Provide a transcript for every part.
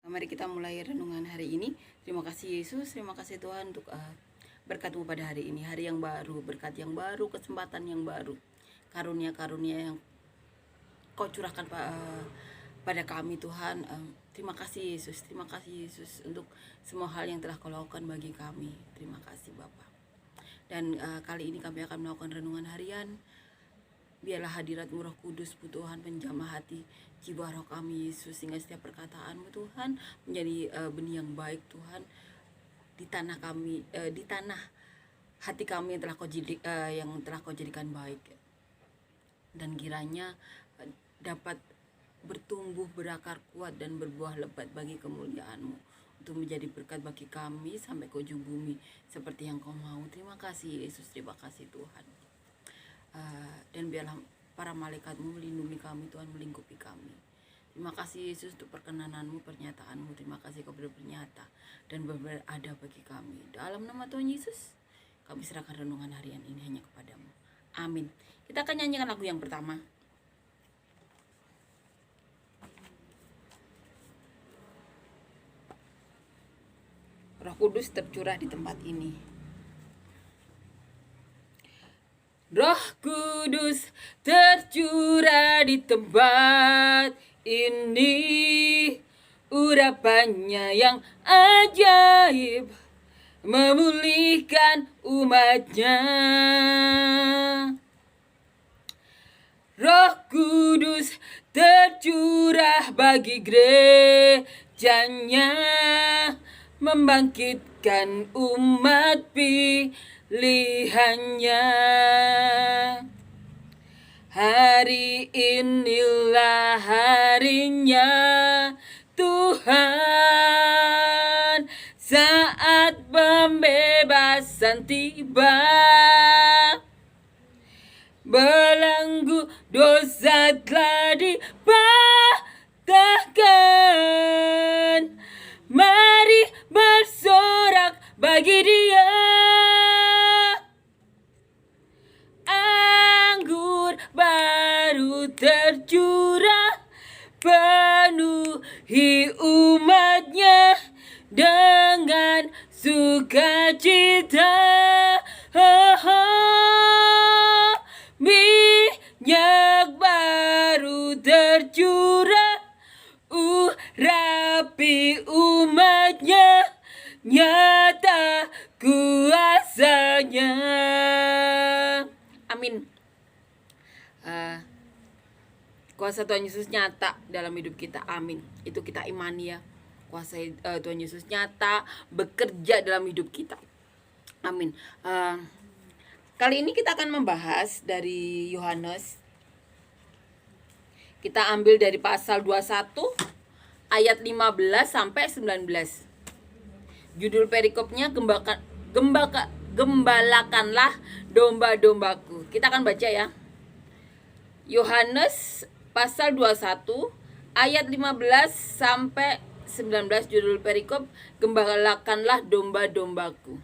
Mari kita mulai renungan hari ini. Terima kasih Yesus, terima kasih Tuhan untuk berkat-Mu pada hari ini. Hari yang baru, berkat yang baru, kesempatan yang baru, karunia-karunia yang Kau curahkan pada kami Tuhan. Terima kasih Yesus, terima kasih Yesus untuk semua hal yang telah Kau lakukan bagi kami. Terima kasih Bapa. Dan kali ini kami akan melakukan renungan harian. Biarlah hadirat-Mu Roh Kudus Tuhan menjamah hati jiwa roh kami Yesus, sehingga setiap perkataan-Mu Tuhan menjadi benih yang baik Tuhan di tanah kami, di tanah hati kami yang telah Kau jadikan baik, dan kiranya dapat bertumbuh, berakar kuat dan berbuah lebat bagi kemuliaan-Mu, untuk menjadi berkat bagi kami sampai ke ujung bumi seperti yang Kau mau. Terima kasih Yesus, terima kasih Tuhan. Dan biarlah para malaikat-Mu melindungi kami Tuhan, melingkupi kami. Terima kasih Yesus untuk perkenanan-Mu, pernyataan-Mu. Terima kasih Kau bernyata dan berada bagi kami. Dalam nama Tuhan Yesus kami serahkan renungan harian ini hanya kepada-Mu. Amin. Kita akan nyanyikan lagu yang pertama. Roh Kudus tercurah di tempat ini. Roh Kudus tercurah di tempat ini, urapannya yang ajaib memulihkan umatnya. Roh Kudus tercurah bagi gerejanya, membangkitkan umat pilihannya. Hari inilah harinya Tuhan, saat pembebasan tiba. Belenggu dosa telah dipatahkan, mari bersorak bagi Dia. Anggur baru tercurah, penuhi umatnya dengan sukacita. Minyak baru tercurah, urapi umatnya, nyata kuasanya. Amin. Kuasa Tuhan Yesus nyata dalam hidup kita. Amin. Itu kita imani ya. Kuasa Tuhan Yesus nyata bekerja dalam hidup kita. Amin. Kali ini kita akan membahas dari Yohanes. Kita ambil dari pasal 21 ayat 15 sampai 19. Judul perikopnya gembalakanlah domba-dombaku. Kita akan baca ya. Yohanes pasal 21 ayat 15 sampai 19, judul perikop gembalakanlah domba-dombaku.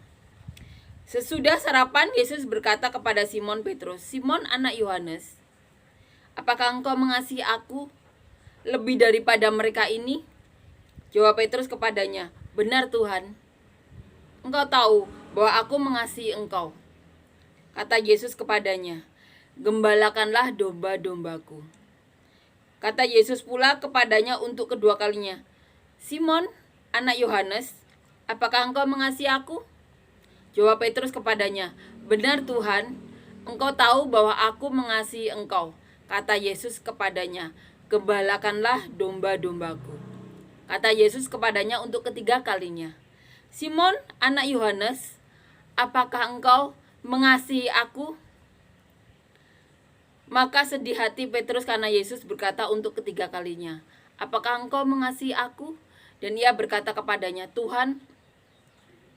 Sesudah sarapan, Yesus berkata kepada Simon Petrus, "Simon anak Yohanes, apakah engkau mengasihi aku lebih daripada mereka ini?" Jawab Petrus kepadanya, "Benar Tuhan, Engkau tahu bahwa aku mengasihi engkau." Kata Yesus kepadanya, "Gembalakanlah domba-dombaku." Kata Yesus pula kepadanya untuk kedua kalinya, "Simon anak Yohanes, apakah engkau mengasihi aku?" Jawab Petrus kepadanya, "Benar Tuhan, Engkau tahu bahwa aku mengasihi engkau." Kata Yesus kepadanya, "Gembalakanlah domba-dombaku." Kata Yesus kepadanya untuk ketiga kalinya, "Simon anak Yohanes, apakah engkau mengasihi aku?" Maka sedih hati Petrus karena Yesus berkata untuk ketiga kalinya, "Apakah engkau mengasihi aku?" Dan ia berkata kepadanya, "Tuhan,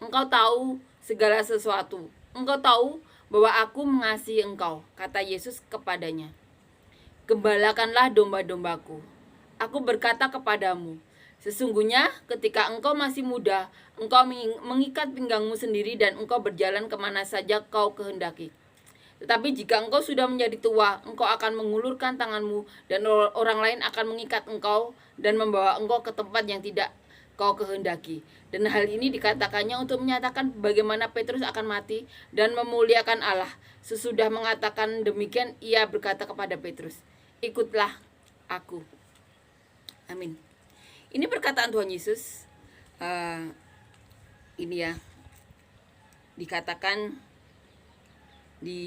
Engkau tahu segala sesuatu. Engkau tahu bahwa aku mengasihi engkau." Kata Yesus kepadanya, "Gembalakanlah domba-dombaku. Aku berkata kepadamu, sesungguhnya ketika engkau masih muda, engkau mengikat pinggangmu sendiri dan engkau berjalan kemana saja kau kehendaki. Tetapi jika engkau sudah menjadi tua, engkau akan mengulurkan tanganmu dan orang lain akan mengikat engkau dan membawa engkau ke tempat yang tidak kau kehendaki. Dan hal ini dikatakannya untuk menyatakan bagaimana Petrus akan mati dan memuliakan Allah. Sesudah mengatakan demikian, ia berkata kepada Petrus, ikutlah aku. Amin. Ini perkataan Tuhan Yesus. Ini ya, dikatakan di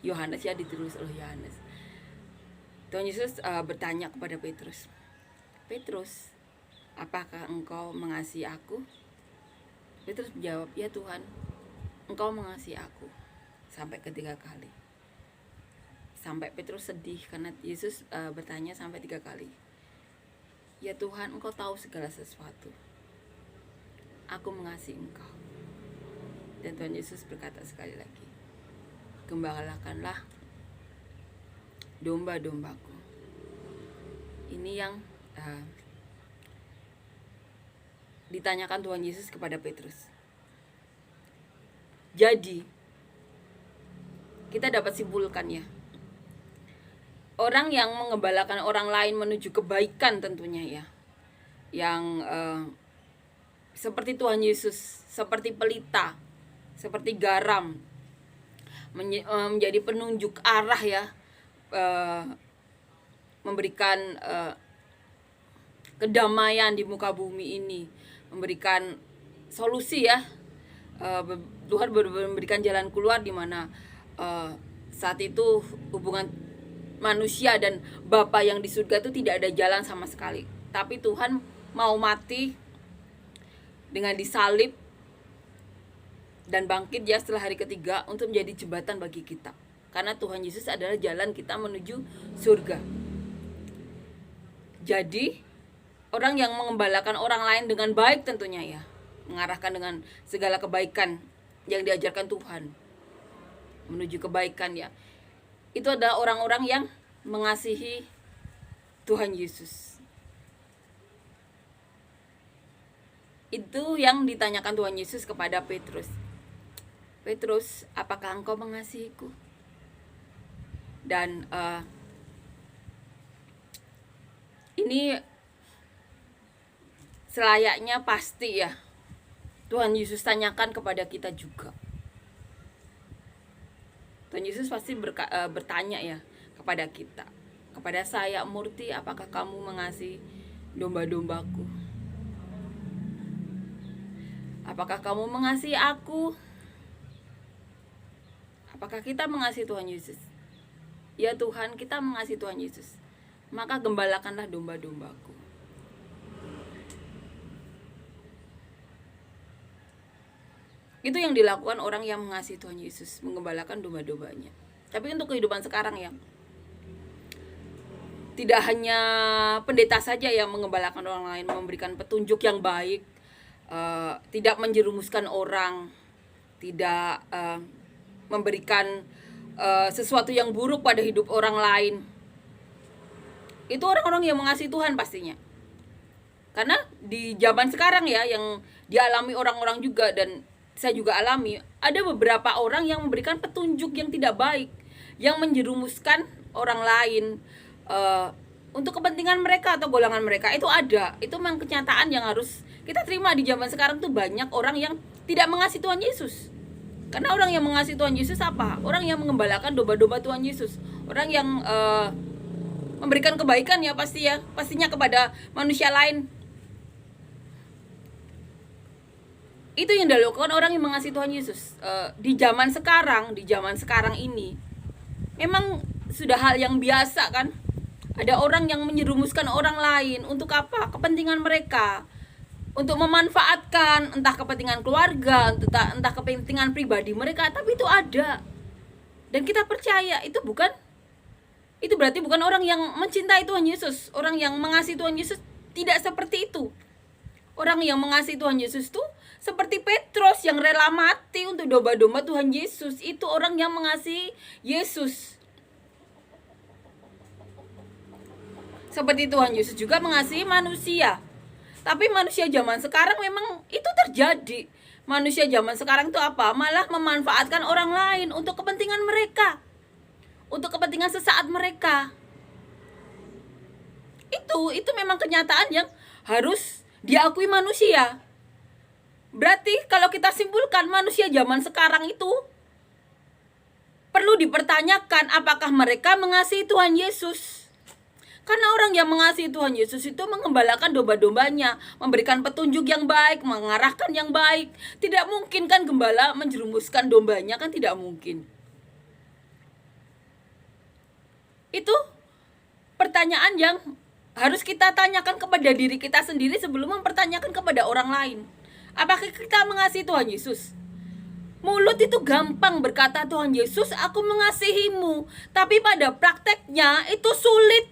Yohanes ya, ditulis oleh Yohanes. Tuhan Yesus bertanya kepada Petrus, Petrus, apakah engkau mengasihi aku? Petrus menjawab, ya Tuhan, engkau mengasihi aku. Sampai ketiga kali. Sampai Petrus sedih karena Yesus bertanya sampai 3 kali. Ya Tuhan, engkau tahu segala sesuatu. Aku mengasihi engkau. Dan Tuhan Yesus berkata sekali lagi, gembalakanlah domba-dombaku. Ini yang ditanyakan Tuhan Yesus kepada Petrus. Jadi kita dapat simpulkan ya, orang yang mengembalakan orang lain menuju kebaikan tentunya ya, yang seperti Tuhan Yesus, seperti pelita, seperti garam, menjadi penunjuk arah ya, memberikan kedamaian di muka bumi ini, memberikan solusi ya. Tuhan memberikan jalan keluar di mana saat itu hubungan manusia dan Bapa yang di surga itu tidak ada jalan sama sekali. Tapi Tuhan mau mati dengan disalib dan bangkit ya setelah hari ketiga untuk menjadi jembatan bagi kita. Karena Tuhan Yesus adalah jalan kita menuju surga. Jadi orang yang mengembalakan orang lain dengan baik tentunya ya, mengarahkan dengan segala kebaikan yang diajarkan Tuhan menuju kebaikan ya, itu adalah orang-orang yang mengasihi Tuhan Yesus. Itu yang ditanyakan Tuhan Yesus kepada Petrus. Petrus, apakah engkau mengasihiku? Dan ini selayaknya pasti ya Tuhan Yesus tanyakan kepada kita juga. Tuhan Yesus pasti bertanya ya kepada kita, kepada saya Murti, apakah kamu mengasihi domba-dombaku? Apakah kamu mengasihi aku? Apakah kita mengasihi Tuhan Yesus? Ya Tuhan, kita mengasihi Tuhan Yesus. Maka gembalakanlah domba-dombaku. Itu yang dilakukan orang yang mengasihi Tuhan Yesus, menggembalakan domba-dombanya. Tapi untuk kehidupan sekarang ya, tidak hanya pendeta saja yang menggembalakan orang lain, memberikan petunjuk yang baik, tidak menjerumuskan orang, tidak memberikan sesuatu yang buruk pada hidup orang lain. Itu orang-orang yang mengasihi Tuhan pastinya. Karena di zaman sekarang ya, yang dialami orang-orang juga, dan saya juga alami, ada beberapa orang yang memberikan petunjuk yang tidak baik, yang menjerumuskan orang lain untuk kepentingan mereka atau golongan mereka. Itu ada, itu memang kenyataan yang harus kita terima. Di zaman sekarang tuh banyak orang yang tidak mengasihi Tuhan Yesus. Karena orang yang mengasihi Tuhan Yesus apa? Orang yang mengembalakan domba-domba Tuhan Yesus, orang yang memberikan kebaikan ya pastinya kepada manusia lain. Itu yang dilakukan orang yang mengasihi Tuhan Yesus. Di zaman sekarang ini memang sudah hal yang biasa kan. Ada orang yang menyerumuskan orang lain untuk apa? Kepentingan mereka, untuk memanfaatkan entah kepentingan keluarga, entah kepentingan pribadi mereka. Tapi itu ada, dan kita percaya itu berarti bukan orang yang mencintai Tuhan Yesus. Orang yang mengasihi Tuhan Yesus tidak seperti itu. Orang yang mengasihi Tuhan Yesus tuh seperti Petrus yang rela mati untuk domba-domba Tuhan Yesus. Itu orang yang mengasihi Yesus. Seperti Tuhan Yesus juga mengasihi manusia. Tapi manusia zaman sekarang memang itu terjadi. Manusia zaman sekarang itu apa? Malah memanfaatkan orang lain untuk kepentingan mereka, untuk kepentingan sesaat mereka. Itu memang kenyataan yang harus diakui manusia. Berarti kalau kita simpulkan, manusia zaman sekarang itu perlu dipertanyakan apakah mereka mengasihi Tuhan Yesus. Karena orang yang mengasihi Tuhan Yesus itu mengembalakan domba-dombanya, memberikan petunjuk yang baik, mengarahkan yang baik. Tidak mungkin kan gembala menjerumuskan dombanya, kan tidak mungkin. Itu pertanyaan yang harus kita tanyakan kepada diri kita sendiri sebelum mempertanyakan kepada orang lain. Apakah kita mengasihi Tuhan Yesus? Mulut itu gampang berkata Tuhan Yesus, aku mengasihimu. Tapi pada prakteknya itu sulit.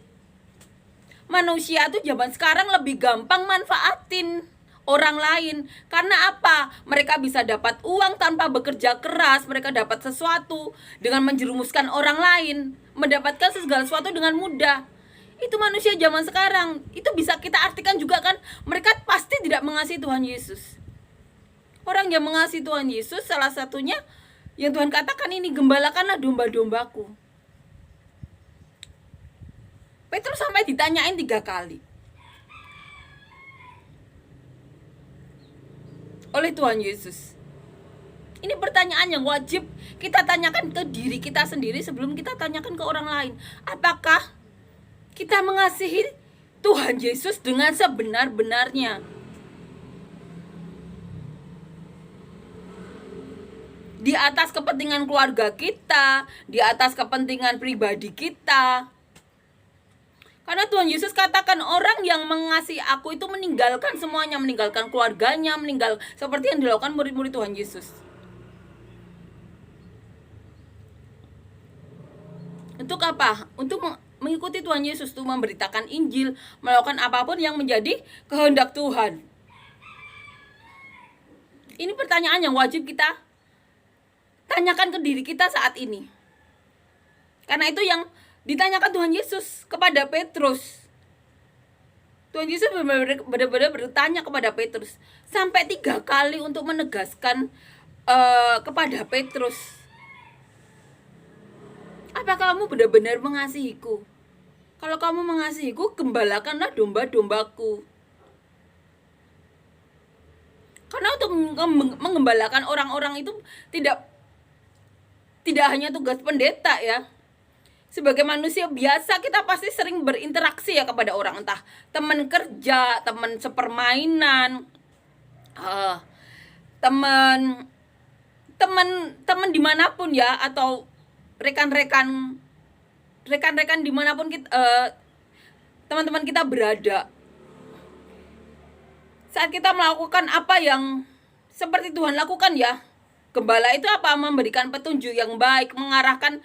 Manusia tuh zaman sekarang lebih gampang manfaatin orang lain. Karena apa? Mereka bisa dapat uang tanpa bekerja keras. Mereka dapat sesuatu dengan menjerumuskan orang lain, mendapatkan segala sesuatu dengan mudah. Itu manusia zaman sekarang. Itu bisa kita artikan juga kan, mereka pasti tidak mengasihi Tuhan Yesus. Orang yang mengasihi Tuhan Yesus, salah satunya yang Tuhan katakan ini, gembalakanlah domba-dombaku. Petrus sampai ditanyain 3 kali oleh Tuhan Yesus. Ini pertanyaan yang wajib kita tanyakan ke diri kita sendiri sebelum kita tanyakan ke orang lain. Apakah kita mengasihi Tuhan Yesus dengan sebenar-benarnya? Di atas kepentingan keluarga kita, di atas kepentingan pribadi kita. Karena Tuhan Yesus katakan orang yang mengasihi aku itu meninggalkan semuanya, meninggalkan keluarganya, seperti yang dilakukan murid-murid Tuhan Yesus. Untuk apa? Untuk mengikuti Tuhan Yesus, untuk memberitakan Injil, melakukan apapun yang menjadi kehendak Tuhan. Ini pertanyaan yang wajib kita tanyakan ke diri kita saat ini. Karena itu yang ditanyakan Tuhan Yesus kepada Petrus. Tuhan Yesus benar-benar bertanya kepada Petrus sampai 3 kali untuk menegaskan kepada Petrus, apa kamu benar-benar mengasihiku? Kalau kamu mengasihiku, gembalakanlah domba-dombaku. Karena untuk mengembalakan orang-orang itu tidak hanya tugas pendeta ya. Sebagai manusia biasa kita pasti sering berinteraksi ya kepada orang, entah teman kerja, teman sepermainan, teman dimanapun ya, atau rekan-rekan dimanapun kita, teman-teman kita berada. Saat kita melakukan apa yang seperti Tuhan lakukan ya, gembala itu apa? Memberikan petunjuk yang baik, mengarahkan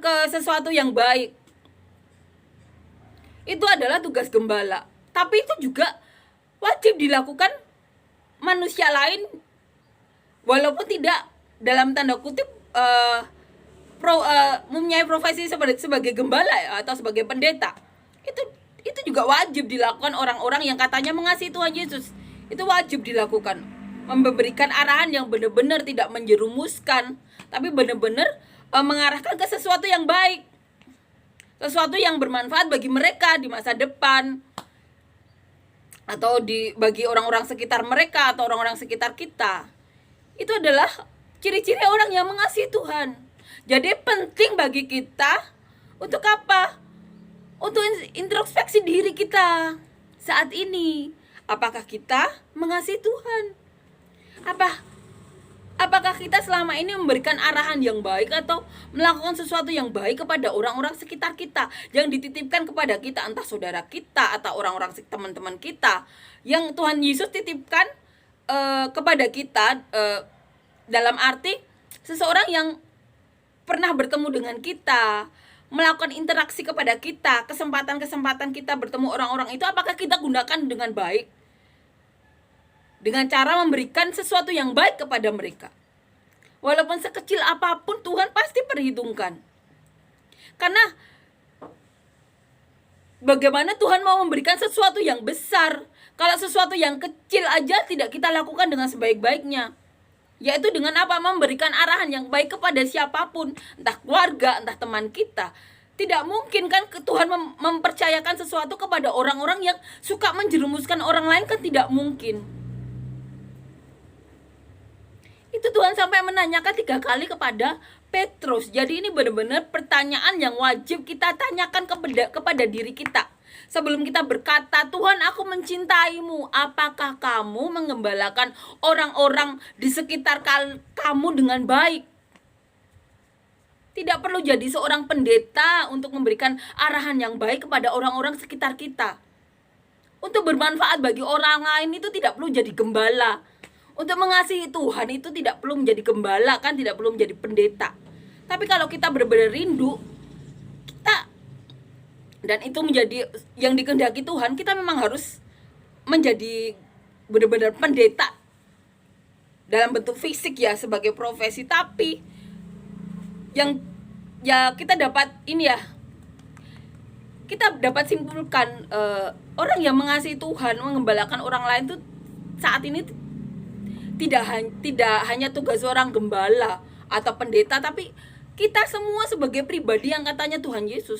ke sesuatu yang baik. Itu adalah tugas gembala. Tapi itu juga wajib dilakukan manusia lain, walaupun tidak dalam tanda kutip mempunyai profesi sebagai gembala ya, atau sebagai pendeta. Itu juga wajib dilakukan orang-orang yang katanya mengasihi Tuhan Yesus. Itu wajib dilakukan. Memberikan arahan yang benar-benar tidak menjerumuskan, tapi benar-benar mengarahkan ke sesuatu yang baik, sesuatu yang bermanfaat bagi mereka di masa depan, atau bagi orang-orang sekitar mereka atau orang-orang sekitar kita. Itu adalah ciri-ciri orang yang mengasihi Tuhan. Jadi penting bagi kita untuk apa? Untuk introspeksi diri kita saat ini. Apakah kita mengasihi Tuhan? Apakah kita selama ini memberikan arahan yang baik atau melakukan sesuatu yang baik kepada orang-orang sekitar kita yang dititipkan kepada kita, entah saudara kita atau orang-orang teman-teman kita yang Tuhan Yesus titipkan kepada kita, dalam arti seseorang yang pernah bertemu dengan kita, melakukan interaksi kepada kita, kesempatan-kesempatan kita bertemu orang-orang itu, apakah kita gunakan dengan baik? Dengan cara memberikan sesuatu yang baik kepada mereka. Walaupun sekecil apapun, Tuhan pasti perhitungkan. Karena bagaimana Tuhan mau memberikan sesuatu yang besar, kalau sesuatu yang kecil aja tidak kita lakukan dengan sebaik-baiknya. Yaitu dengan apa? Memberikan arahan yang baik kepada siapapun, entah keluarga, entah teman kita. Tidak mungkin kan Tuhan mempercayakan sesuatu kepada orang-orang yang suka menjerumuskan orang lain, kan tidak mungkin. Itu Tuhan sampai menanyakan 3 kali kepada Petrus. Jadi ini benar-benar pertanyaan yang wajib kita tanyakan kepada diri kita. Sebelum kita berkata, Tuhan aku mencintaimu, apakah kamu mengembalakan orang-orang di sekitar kamu dengan baik? Tidak perlu jadi seorang pendeta untuk memberikan arahan yang baik kepada orang-orang sekitar kita. Untuk bermanfaat bagi orang lain itu tidak perlu jadi gembala. Untuk mengasihi Tuhan itu tidak perlu menjadi gembala, kan tidak perlu menjadi pendeta. Tapi kalau kita benar-benar rindu, kita, dan itu menjadi yang dikehendaki Tuhan, kita memang harus menjadi benar-benar pendeta dalam bentuk fisik ya, sebagai profesi. Tapi yang ya kita dapat ini ya, kita dapat simpulkan orang yang mengasihi Tuhan, mengembalakan orang lain itu saat ini tidak hanya tugas seorang gembala atau pendeta, tapi kita semua sebagai pribadi yang katanya Tuhan Yesus.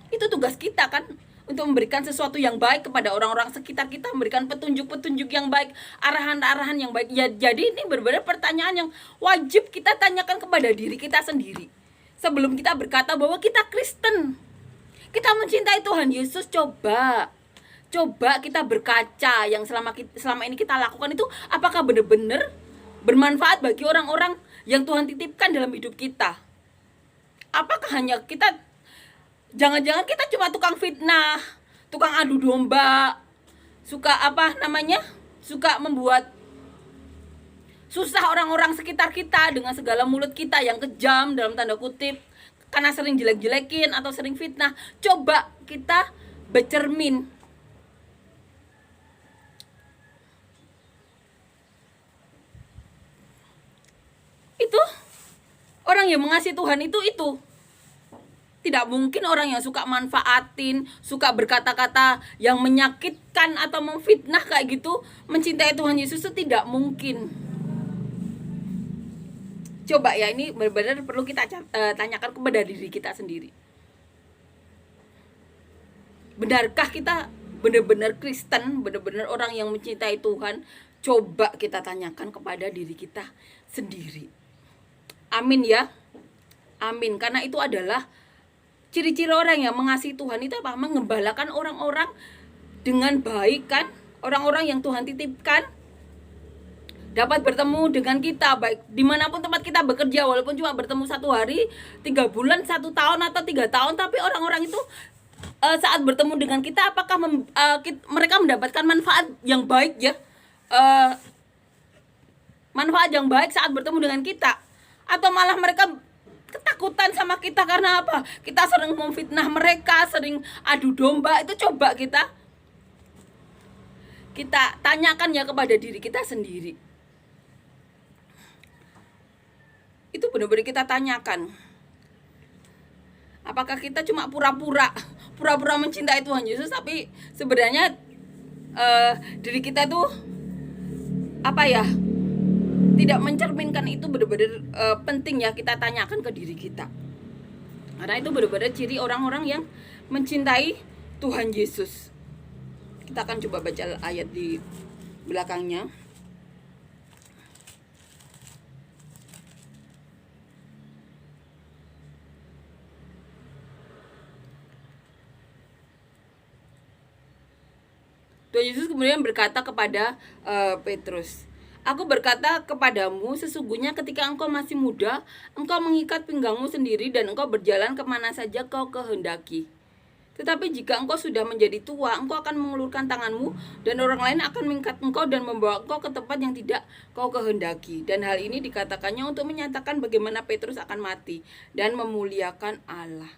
Itu tugas kita kan, untuk memberikan sesuatu yang baik kepada orang-orang sekitar kita, memberikan petunjuk-petunjuk yang baik, arahan-arahan yang baik. Ya, jadi ini benar-benar pertanyaan yang wajib kita tanyakan kepada diri kita sendiri. Sebelum kita berkata bahwa kita Kristen, kita mencintai Tuhan Yesus, coba kita berkaca yang selama ini kita lakukan itu apakah benar-benar bermanfaat bagi orang-orang yang Tuhan titipkan dalam hidup kita? Apakah hanya kita, jangan-jangan kita cuma tukang fitnah, tukang adu domba, suka suka membuat susah orang-orang sekitar kita dengan segala mulut kita yang kejam dalam tanda kutip, karena sering jelek-jelekin atau sering fitnah. Coba kita bercermin. Itu orang yang mengasihi Tuhan itu tidak mungkin orang yang suka manfaatin, suka berkata-kata yang menyakitkan atau memfitnah kayak gitu mencintai Tuhan Yesus, itu tidak mungkin. Coba ya, ini benar-benar perlu kita tanyakan kepada diri kita sendiri. Benarkah kita benar-benar Kristen, benar-benar orang yang mencintai Tuhan? Coba kita tanyakan kepada diri kita sendiri. Amin ya. Amin. Karena itu adalah ciri-ciri orang yang mengasihi Tuhan itu apa? Mengembalakan orang-orang dengan baik kan? Orang-orang yang Tuhan titipkan dapat bertemu dengan kita, baik dimanapun tempat kita bekerja, walaupun cuma bertemu 1 hari, 3 bulan, 1 tahun atau 3 tahun, tapi orang-orang itu saat bertemu dengan kita, apakah mereka mendapatkan manfaat yang baik ya? Manfaat yang baik saat bertemu dengan kita, atau malah mereka ketakutan sama kita karena apa? Kita sering memfitnah mereka, sering adu domba. Itu coba kita tanyakan ya kepada diri kita sendiri. Itu benar-benar kita tanyakan. Apakah kita cuma pura-pura mencintai Tuhan Yesus, tapi sebenarnya diri kita tuh tidak mencerminkan. Itu benar-benar penting ya kita tanyakan ke diri kita. Karena itu benar-benar ciri orang-orang yang mencintai Tuhan Yesus. Kita akan coba baca ayat di belakangnya. Tuhan Yesus kemudian berkata kepada Petrus, "Aku berkata kepadamu, sesungguhnya ketika engkau masih muda, engkau mengikat pinggangmu sendiri dan engkau berjalan kemana saja kau kehendaki. Tetapi jika engkau sudah menjadi tua, engkau akan mengulurkan tanganmu dan orang lain akan mengikat engkau dan membawa engkau ke tempat yang tidak kau kehendaki." Dan hal ini dikatakannya untuk menyatakan bagaimana Petrus akan mati dan memuliakan Allah.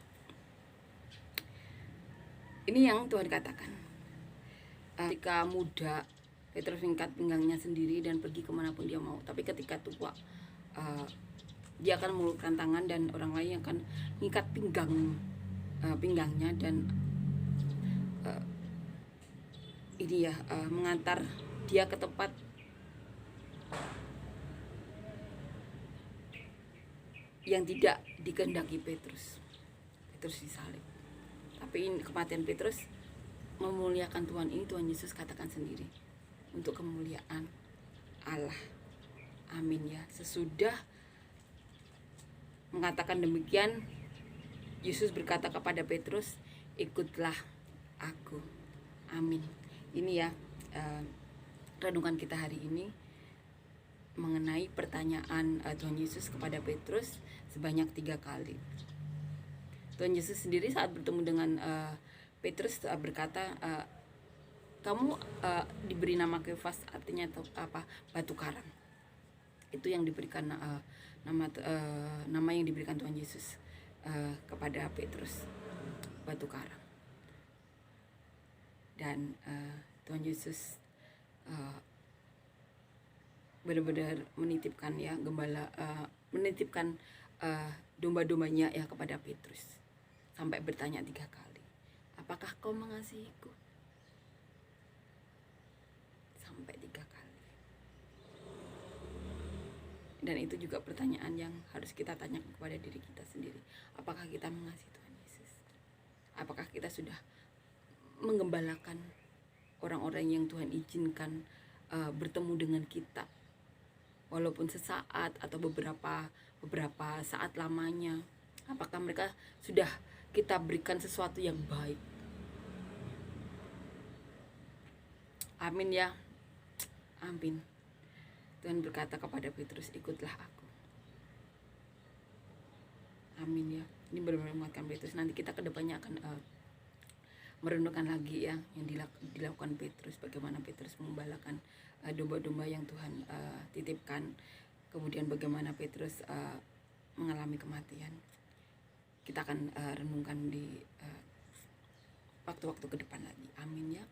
Ini yang Tuhan katakan. Ketika muda, Petrus mengikat pinggangnya sendiri dan pergi kemanapun dia mau. Tapi ketika tua, dia akan mengulurkan tangan dan orang lain akan mengikat pinggangnya dan mengantar dia ke tempat yang tidak dikehendaki Petrus Petrus disalib. Tapi kematian Petrus memuliakan Tuhan. Ini Tuhan Yesus katakan sendiri, untuk kemuliaan Allah. Amin ya. Sesudah mengatakan demikian, Yesus berkata kepada Petrus, ikutlah aku. Amin. Ini ya renungan kita hari ini mengenai pertanyaan Tuhan Yesus kepada Petrus sebanyak 3 kali. Tuhan Yesus sendiri saat bertemu dengan Petrus berkata, kamu diberi nama Kefas, artinya apa? Batu karang. Itu yang diberikan nama yang diberikan Tuhan Yesus kepada Petrus, batu karang. Dan Tuhan Yesus benar-benar menitipkan ya menitipkan domba-dombanya ya kepada Petrus, sampai bertanya 3 kali, apakah kau mengasihiku? Sampai 3 kali. Dan itu juga pertanyaan yang harus kita tanyakan kepada diri kita sendiri. Apakah kita mengasihi Tuhan Yesus? Apakah kita sudah menggembalakan orang-orang yang Tuhan izinkan bertemu dengan kita, walaupun sesaat atau beberapa saat lamanya? Apakah mereka sudah kita berikan sesuatu yang baik? Amin ya. Amin. Tuhan berkata kepada Petrus, ikutlah aku. Amin ya. Ini benar-benar menguatkan Petrus. Nanti kita kedepannya akan merenungkan lagi ya yang dilakukan Petrus, bagaimana Petrus mengembalakan domba-domba yang Tuhan titipkan, kemudian bagaimana Petrus mengalami kematian. Kita akan renungkan di waktu-waktu ke depan lagi. Amin ya.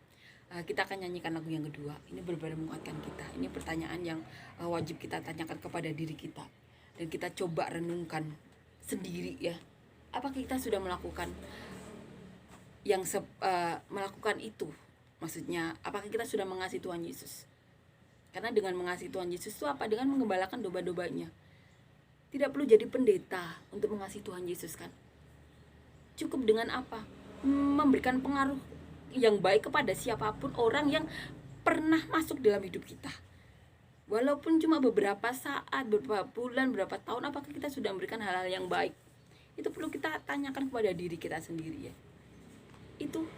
Kita akan nyanyikan lagu yang kedua. Ini benar-benar menguatkan kita. Ini pertanyaan yang wajib kita tanyakan kepada diri kita, dan kita coba renungkan sendiri ya. Apakah kita sudah melakukan melakukan itu? Maksudnya, apakah kita sudah mengasihi Tuhan Yesus? Karena dengan mengasihi Tuhan Yesus itu apa? Dengan mengembalakan domba-dombanya. Tidak perlu jadi pendeta untuk mengasihi Tuhan Yesus kan? Cukup dengan apa? Memberikan pengaruh yang baik kepada siapapun orang yang pernah masuk dalam hidup kita. Walaupun cuma beberapa saat, beberapa bulan, beberapa tahun, apakah kita sudah memberikan hal-hal yang baik? Itu perlu kita tanyakan kepada diri kita sendiri ya. Itu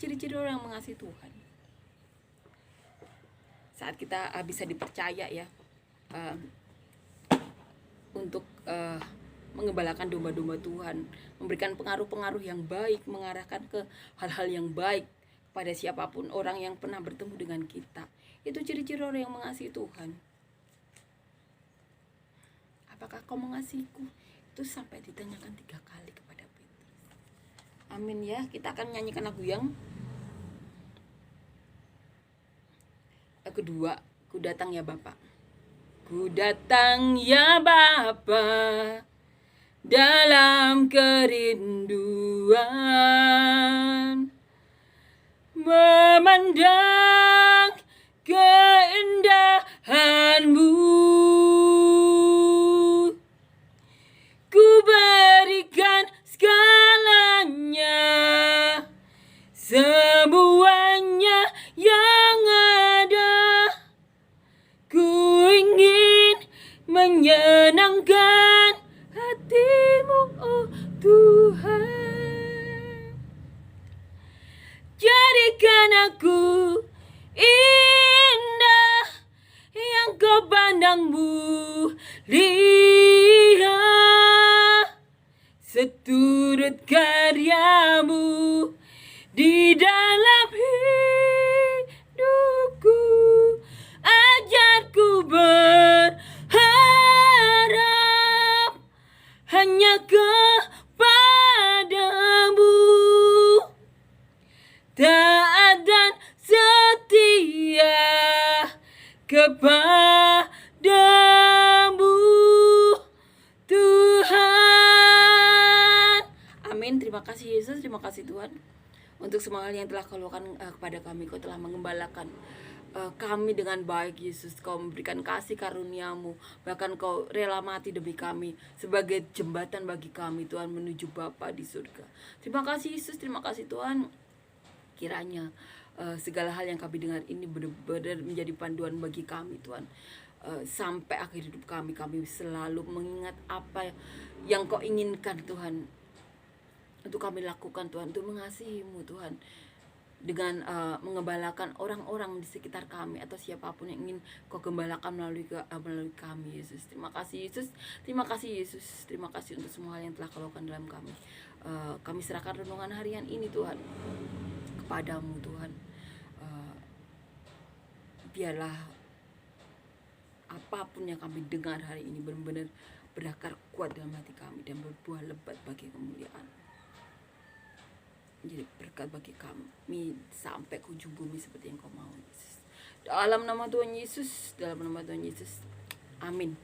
ciri-ciri orang yang mengasihi Tuhan. Saat kita bisa dipercaya ya untuk mengembalakan domba-domba Tuhan, memberikan pengaruh-pengaruh yang baik, mengarahkan ke hal-hal yang baik pada siapapun orang yang pernah bertemu dengan kita. Itu ciri-ciri orang yang mengasihi Tuhan. Apakah kau mengasihiku? Itu sampai ditanyakan 3 kali kepada Petrus. Amin ya. Kita akan nyanyikan lagu yang kedua, Ku Datang Ya Bapa. Ku datang ya Bapa, dalam kerinduan, memandang keindahan-Mu. Ku berikan segalanya, semuanya yang ada. Ku ingin menyenangkan hati-Mu, oh Tuhan. Jadikan aku indah yang Kau pandang mulia, seturut karya-Mu di dalam hidupku. Ajarku berharap hanya kepada-Mu, taat dan setia kepada-Mu, Tuhan. Amin. Terima kasih Yesus, terima kasih Tuhan untuk semua hal yang telah Kau lakukan kepada kami. Kau telah mengembalakan kami dengan baik, Yesus. Kau memberikan kasih karunia-Mu, bahkan Kau rela mati demi kami sebagai jembatan bagi kami, Tuhan, menuju Bapa di surga. Terima kasih Yesus, terima kasih Tuhan. Kiranya segala hal yang kami dengar ini benar-benar menjadi panduan bagi kami, Tuhan. Sampai akhir hidup kami selalu mengingat apa yang Kau inginkan, Tuhan, untuk kami lakukan, Tuhan, untuk mengasihi-Mu, Tuhan, dengan mengembalakan orang-orang di sekitar kami atau siapapun yang ingin Kau gembalakan melalui kami, Yesus. Terima kasih Yesus, terima kasih Yesus, terima kasih untuk semua hal yang telah Kau lakukan dalam kami. Kami serahkan renungan harian ini, Tuhan, kepadamu, Tuhan. Biarlah apapun yang kami dengar hari ini benar-benar berakar kuat dalam hati kami dan berbuah lebat bagi kemuliaan, jadi berkat bagi kami sampai ke ujung bumi seperti yang Kau mau, Yesus. Dalam nama Tuhan Yesus, dalam nama Tuhan Yesus, amin.